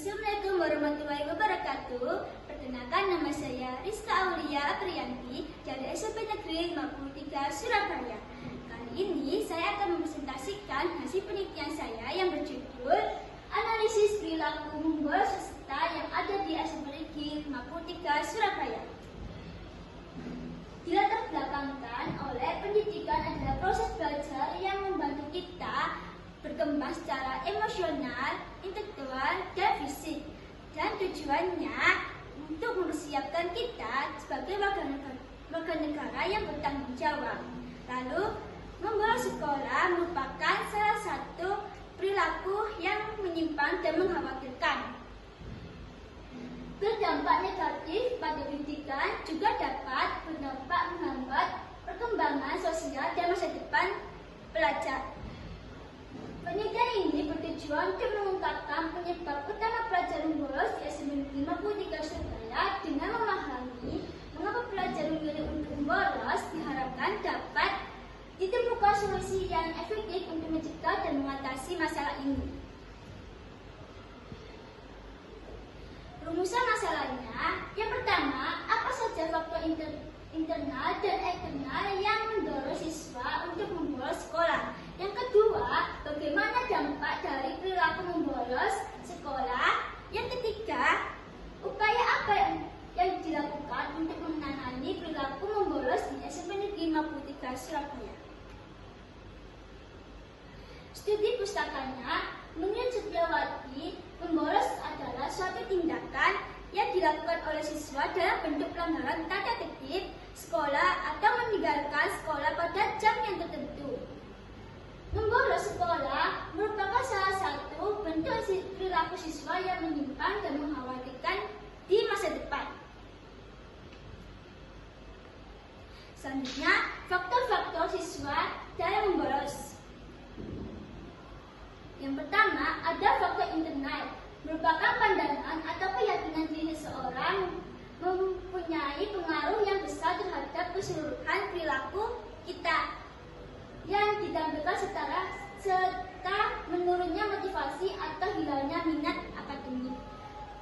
Assalamualaikum warahmatullahi wabarakatuh. Perkenalkan, nama saya Rizka Aulia Apriyanti dari SMP Negeri 53 Surabaya. Kali ini saya akan mempresentasikan hasil penelitian saya yang berjudul Analisis Perilaku Membolos Peserta yang ada di SMP Negeri 53 Surabaya. Dilatar belakangkan oleh pendidikan adalah proses belajar yang membantu kita berkembang secara emosional, intelektual, dan fisik. Dan tujuannya untuk mempersiapkan kita sebagai warga negara yang bertanggung jawab. Lalu, membolos sekolah merupakan salah satu perilaku yang menyimpang dan mengkhawatirkan. Berdampak negatif pada pendidikan juga dapat berdampak menghambat perkembangan sosial dan masa depan pelajar. Penelitian ini bertujuan untuk mengungkapkan penyebab utama pelajar membolos di SMP 53 Surabaya dengan memahami mengapa pelajar memilih untuk membolos. Diharapkan dapat ditemukan solusi yang efektif untuk mencegah dan mengatasi masalah ini. Rumusan masalahnya, yang pertama, apa saja faktor internal dan eksternal yang mendorong siswa untuk membolos sekolah? Yang kedua, bagaimana dampak dari perilaku membolos sekolah? Yang ketiga, upaya apa yang dilakukan untuk menangani perilaku membolos di SMP Negeri 53 Surabaya? Studi pustakanya, menurut Setiawati, membolos adalah suatu tindakan yang dilakukan oleh siswa dalam bentuk pelanggaran tata tertib sekolah atau meninggalkan sekolah pada jam yang tertentu. Membolos sekolah merupakan salah satu bentuk perilaku siswa yang menyimpang dan mengkhawatirkan di masa depan. Selanjutnya, faktor-faktor siswa dalam membolos. Yang pertama, ada faktor internal, merupakan pandangan atau keyakinan diri seseorang mempunyai pengaruh yang besar terhadap keseluruhan perilaku kita, yang ditampilkan serta menurunnya motivasi atau hilangnya minat akademik.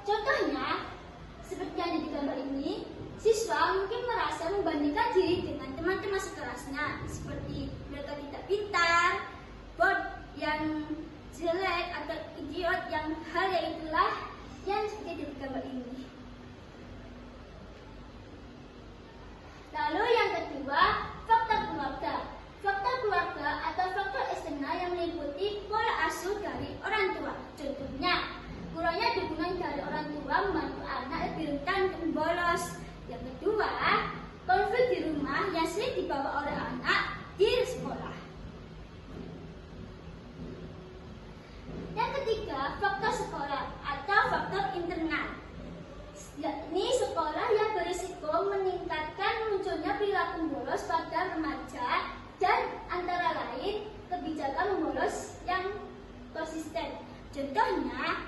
Contohnya, seperti yang di gambar ini, siswa mungkin merasa membandingkan diri dengan teman-teman sekelasnya, seperti mereka tidak pintar, bodoh yang jelek, atau idiot, yang hal yang itulah yang seperti di gambar ini. Lalu yang kedua, faktor keluarga. Faktor keluarga atau faktor eksternal yang meliputi pola asuh dari orang tua. Contohnya, kurangnya dukungan dari orang tua membantu anak lebih rentan untuk membolos. Yang kedua, konflik di rumah yang sering dibawa oleh anak di sekolah. Yang ketiga, faktor sekolah atau faktor internal, yakni sekolah yang berisiko meningkatkan munculnya perilaku membolos pada remaja, dan antara lain kebijakan membolos yang konsisten. Contohnya,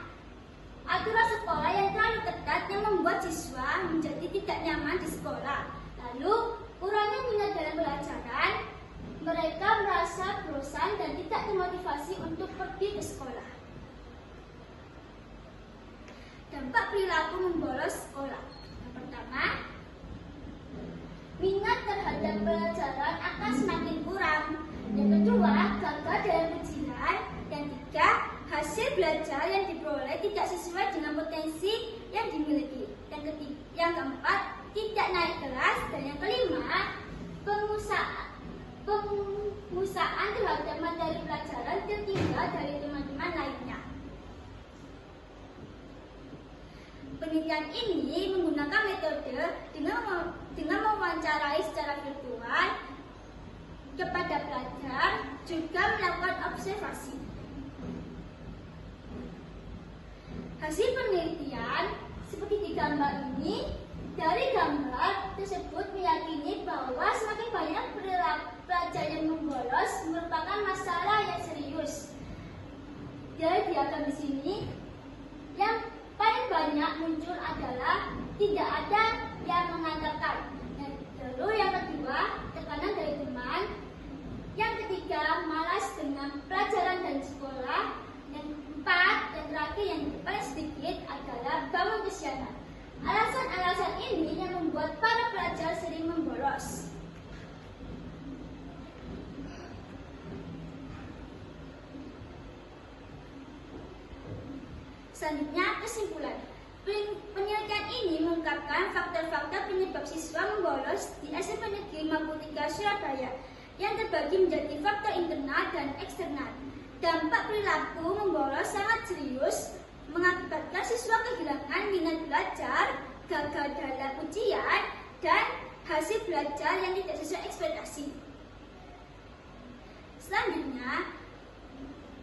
aturan sekolah yang terlalu ketat yang membuat siswa menjadi tidak nyaman di sekolah. Lalu, kurangnya minat dalam pelajaran, mereka merasa bosan dan tidak termotivasi untuk pergi ke sekolah. Dampak perilaku membolos sekolah. Yang pertama, minat terhadap pelajaran akan semakin kurang. Yang kedua, gagal dalam ujian. Yang ketiga, hasil belajar yang diperoleh tidak sesuai dengan potensi yang dimiliki. Yang keempat, tidak naik kelas. Dan yang kelima, pengusahaan terhadap materi pelajaran tertinggal dari teman-teman lainnya. Penelitian ini menggunakan metode dengan mewawancarai secara virtual kepada pelajar, juga melakukan observasi. Hasil penelitian seperti di gambar ini, dari gambar tersebut meyakini bahwa semakin banyak pelajar yang membolos merupakan masalah yang serius. Dari diagram di sini, yang paling banyak muncul adalah tidak ada yang mengatakan. Lalu yang kedua, tekanan dari teman. Yang ketiga, malas dengan pelajaran dan sekolah. Yang keempat, dan terakhir yang paling sedikit membangun kesianan. Alasan-alasan ini yang membuat para pelajar sering membolos. Selanjutnya, kesimpulan. Penelitian ini mengungkapkan faktor-faktor penyebab siswa membolos di SMP Negeri Mampu 3 Surabaya yang terbagi menjadi faktor internal dan eksternal. Dampak perilaku membolos sangat serius, mengakibatkan siswa kehilangan minat belajar, gagal dalam ujian, dan hasil belajar yang tidak sesuai ekspektasi. Selanjutnya,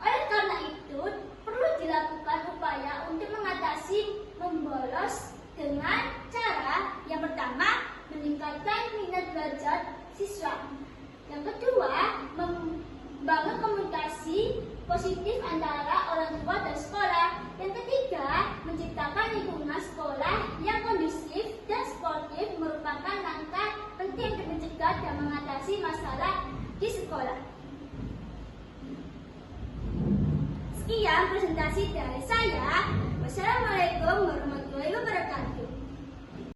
oleh karena itu, perlu dilakukan upaya untuk mengatasi membolos dengan cara yang pertama, meningkatkan minat belajar siswa. Yang kedua, membangun komunikasi positif antara orang tua dan sekolah. Yang ketiga, menciptakan lingkungan sekolah yang kondusif dan sportif merupakan langkah penting untuk mencegah dan mengatasi masalah di sekolah. Sekian presentasi dari saya. Wassalamualaikum warahmatullahi wabarakatuh.